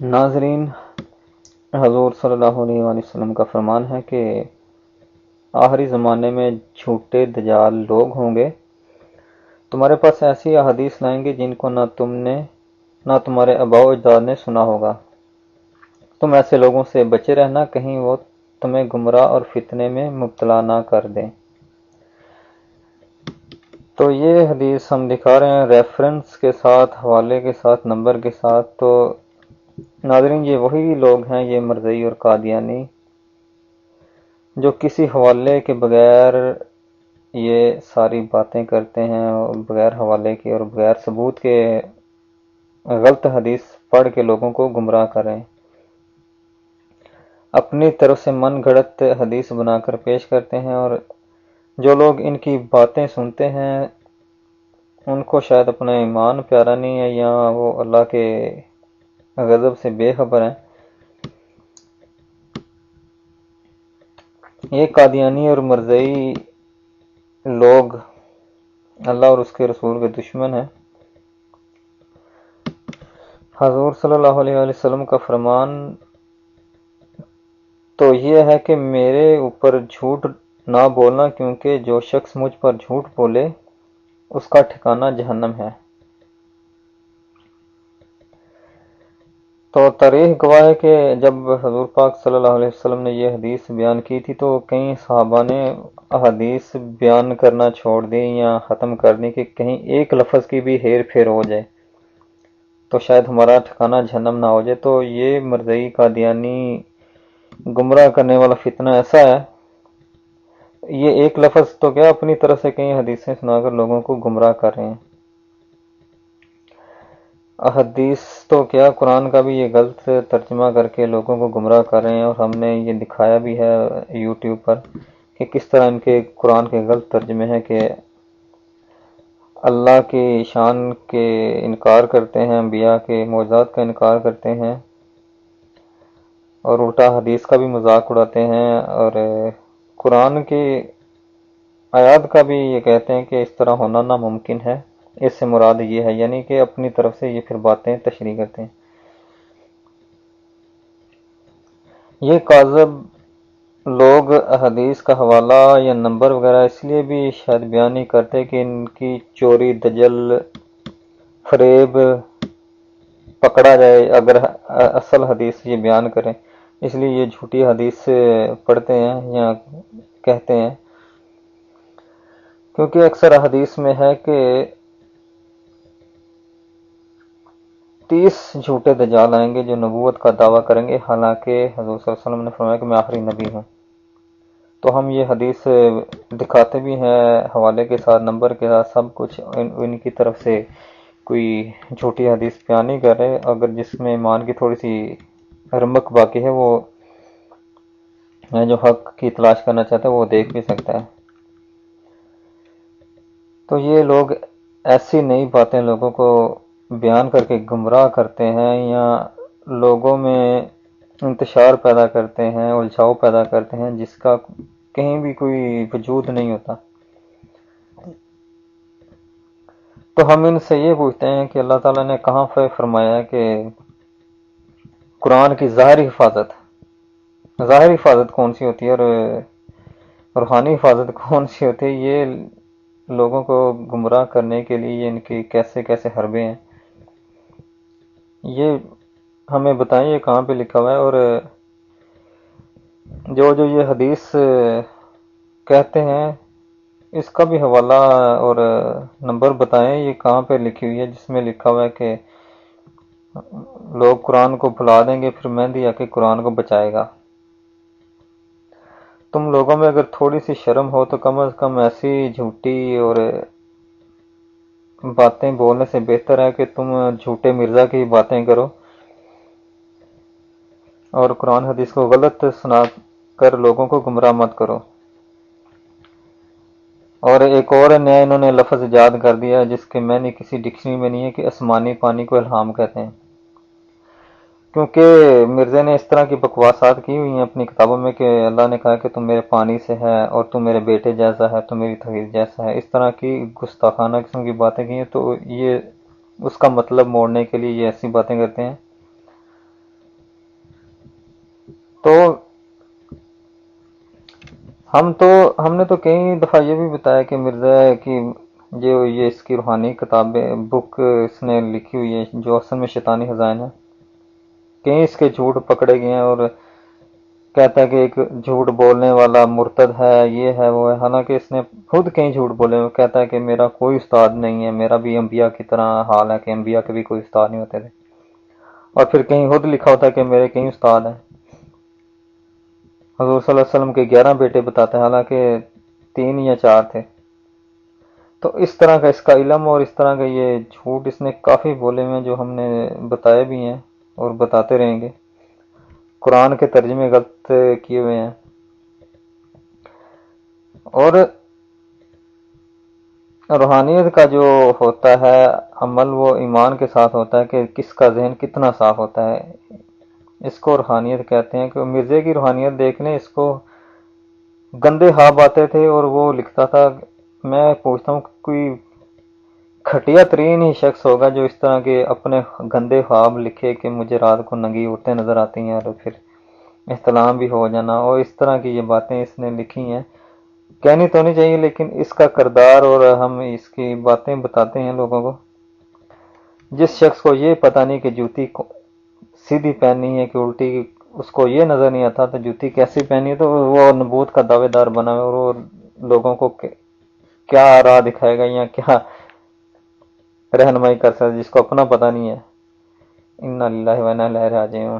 ناظرین، حضور صلی اللہ علیہ وآلہ وسلم کا فرمان ہے کہ آخری زمانے میں جھوٹے دجال لوگ ہوں گے، تمہارے پاس ایسی احادیث لائیں گے جن کو نہ تم نے نہ تمہارے آباء و اجداد نے سنا ہوگا۔ تم ایسے لوگوں سے بچے رہنا، کہیں وہ تمہیں گمراہ اور فتنے میں مبتلا نہ کر دیں۔ تو یہ حدیث ہم دکھا رہے ہیں ریفرنس کے ساتھ، حوالے کے ساتھ، نمبر کے ساتھ۔ تو ناظرین، یہ وہی لوگ ہیں، یہ مرزئی اور قادیانی، جو کسی حوالے کے بغیر یہ ساری باتیں کرتے ہیں، اور بغیر حوالے کے اور بغیر ثبوت کے غلط حدیث پڑھ کے لوگوں کو گمراہ کر رہے ہیں، اپنی طرف سے من گھڑت حدیث بنا کر پیش کرتے ہیں۔ اور جو لوگ ان کی باتیں سنتے ہیں ان کو شاید اپنا ایمان پیارا نہیں ہے، یا وہ اللہ کے غضب سے بے خبر ہیں۔ یہ قادیانی اور مرزئی لوگ اللہ اور اس کے رسول کے دشمن ہیں۔ حضور صلی اللہ علیہ وآلہ وسلم کا فرمان تو یہ ہے کہ میرے اوپر جھوٹ نہ بولنا، کیونکہ جو شخص مجھ پر جھوٹ بولے اس کا ٹھکانہ جہنم ہے۔ تو تاریخ گواہ ہے کہ جب حضور پاک صلی اللہ علیہ وسلم نے یہ حدیث بیان کی تھی تو کئی صحابہ نے احادیث بیان کرنا چھوڑ دی یا ختم کر دی کہ کہیں ایک لفظ کی بھی ہیر پھیر ہو جائے تو شاید ہمارا ٹھکانہ جہنم نہ ہو جائے۔ تو یہ مرزئی قادیانی گمراہ کرنے والا فتنہ ایسا ہے، یہ ایک لفظ تو کیا اپنی طرف سے کئی حدیثیں سنا کر لوگوں کو گمراہ کر رہے ہیں۔ احادیث تو کیا قرآن کا بھی یہ غلط ترجمہ کر کے لوگوں کو گمراہ کر رہے ہیں، اور ہم نے یہ دکھایا بھی ہے یوٹیوب پر کہ کس طرح ان کے قرآن کے غلط ترجمے ہیں، کہ اللہ کی شان کے انکار کرتے ہیں، انبیاء کے معجزات کا انکار کرتے ہیں، اور الٹا حدیث کا بھی مذاق اڑاتے ہیں، اور قرآن کی آیات کا بھی یہ کہتے ہیں کہ اس طرح ہونا ناممکن ہے۔ اس سے مراد یہ ہے، یعنی کہ اپنی طرف سے یہ پھر باتیں تشریح کرتے ہیں۔ یہ کاذب لوگ احادیث کا حوالہ یا نمبر وغیرہ اس لیے بھی شاید بیان نہیں کرتے کہ ان کی چوری، دجل، فریب پکڑا جائے اگر اصل حدیث یہ بیان کریں، اس لیے یہ جھوٹی حدیث پڑھتے ہیں یا کہتے ہیں۔ کیونکہ اکثر حدیث میں ہے کہ 30 جھوٹے دجال آئیں گے جو نبوت کا دعویٰ کریں گے، حالانکہ حضور صلی اللہ علیہ وسلم نے فرمایا کہ میں آخری نبی ہوں۔ تو ہم یہ حدیث دکھاتے بھی ہیں حوالے کے ساتھ، نمبر کے ساتھ، سب کچھ۔ ان کی طرف سے کوئی جھوٹی حدیث بیان نہیں کر رہے، اگر جس میں ایمان کی تھوڑی سی رمق باقی ہے وہ جو حق کی تلاش کرنا چاہتا ہے وہ دیکھ بھی سکتا ہے۔ تو یہ لوگ ایسی نئی باتیں لوگوں کو بیان کر کے گمراہ کرتے ہیں، یا لوگوں میں انتشار پیدا کرتے ہیں، الجھاؤ پیدا کرتے ہیں، جس کا کہیں بھی کوئی وجود نہیں ہوتا۔ تو ہم ان سے یہ پوچھتے ہیں کہ اللہ تعالیٰ نے کہاں فرمایا ہے کہ قرآن کی ظاہری حفاظت کون سی ہوتی ہے اور روحانی حفاظت کون سی ہوتی ہے؟ یہ لوگوں کو گمراہ کرنے کے لیے ان کی کیسے کیسے حربے ہیں، یہ ہمیں بتائیں یہ کہاں پہ لکھا ہوا ہے، اور جو یہ حدیث کہتے ہیں اس کا بھی حوالہ اور نمبر بتائیں، یہ کہاں پہ لکھی ہوئی ہے جس میں لکھا ہوا ہے کہ لوگ قرآن کو بھلا دیں گے پھر مہدی آ کے قرآن کو بچائے گا۔ تم لوگوں میں اگر تھوڑی سی شرم ہو تو کم از کم ایسی جھوٹی اور باتیں بولنے سے بہتر ہے کہ تم جھوٹے مرزا کی باتیں کرو اور قرآن حدیث کو غلط سنا کر لوگوں کو گمراہ مت کرو۔ اور ایک اور نیا انہوں نے لفظ ایجاد کر دیا جس کے معنی کسی ڈکشنری میں نہیں ہے، کہ آسمانی پانی کو الہام کہتے ہیں، کیونکہ مرزا نے اس طرح کی بکواسات کی ہوئی ہیں اپنی کتابوں میں کہ اللہ نے کہا کہ تم میرے پانی سے ہے اور تم میرے بیٹے جیسا ہے، تم میری توحید جیسا ہے، اس طرح کی گستاخانہ قسم کی باتیں کی ہیں۔ تو یہ اس کا مطلب موڑنے کے لیے یہ ایسی باتیں کرتے ہیں۔ تو ہم نے تو کئی دفعہ یہ بھی بتایا کہ مرزا کی جو یہ اس کی روحانی کتابیں بک اس نے لکھی ہوئی ہے جو اصل میں شیطانی خزائن ہے، کہیں اس کے جھوٹ پکڑے گئے ہیں، اور کہتا ہے کہ ایک جھوٹ بولنے والا مرتد ہے، یہ ہے وہ ہے، حالانکہ اس نے خود کہیں جھوٹ بولے ہوئے، کہتا ہے کہ میرا کوئی استاد نہیں ہے، میرا بھی انبیاء کی طرح حال ہے کہ انبیاء کے بھی کوئی استاد نہیں ہوتے تھے، اور پھر کہیں خود لکھا ہوتا ہے کہ میرے کئی استاد ہیں۔ حضور صلی اللہ علیہ وسلم کے 11 بیٹے بتاتے ہیں، حالانکہ 3 یا 4 تھے۔ تو اس طرح کا اس کا علم اور اس طرح کا یہ جھوٹ اس نے کافی بولے ہوئے ہیں جو ہم نے بتائے بھی ہیں اور بتاتے رہیں گے۔ قرآن کے ترجمے غلط کیے ہوئے ہیں، اور روحانیت کا جو ہوتا ہے عمل وہ ایمان کے ساتھ ہوتا ہے کہ کس کا ذہن کتنا صاف ہوتا ہے، اس کو روحانیت کہتے ہیں۔ کہ مرزے کی روحانیت دیکھ لیں، اس کو گندے خواب آتے تھے اور وہ لکھتا تھا۔ میں پوچھتا ہوں کوئی گھٹیا ترین ہی شخص ہوگا جو اس طرح کے اپنے گندے خواب لکھے کہ مجھے رات کو ننگی عورتیں نظر آتی ہیں اور پھر احتلام بھی ہو جانا، اور اس طرح کی یہ باتیں اس نے لکھی ہیں۔ کہنی تو نہیں چاہیے، لیکن اس کا کردار اور ہم اس کی باتیں بتاتے ہیں لوگوں کو۔ جس شخص کو یہ پتہ نہیں کہ جوتی سیدھی پہننی ہے کہ الٹی، اس کو یہ نظر نہیں آتا تو جوتی کیسی پہنی ہے، تو وہ نبوت کا دعوے دار بنا ہے، اور وہ لوگوں کو کیا راہ دکھائے گا یا کیا رہنمائی کر سکتا جس کو اپنا پتہ نہیں ہے۔ انا للہ و انا الیہ راجعون۔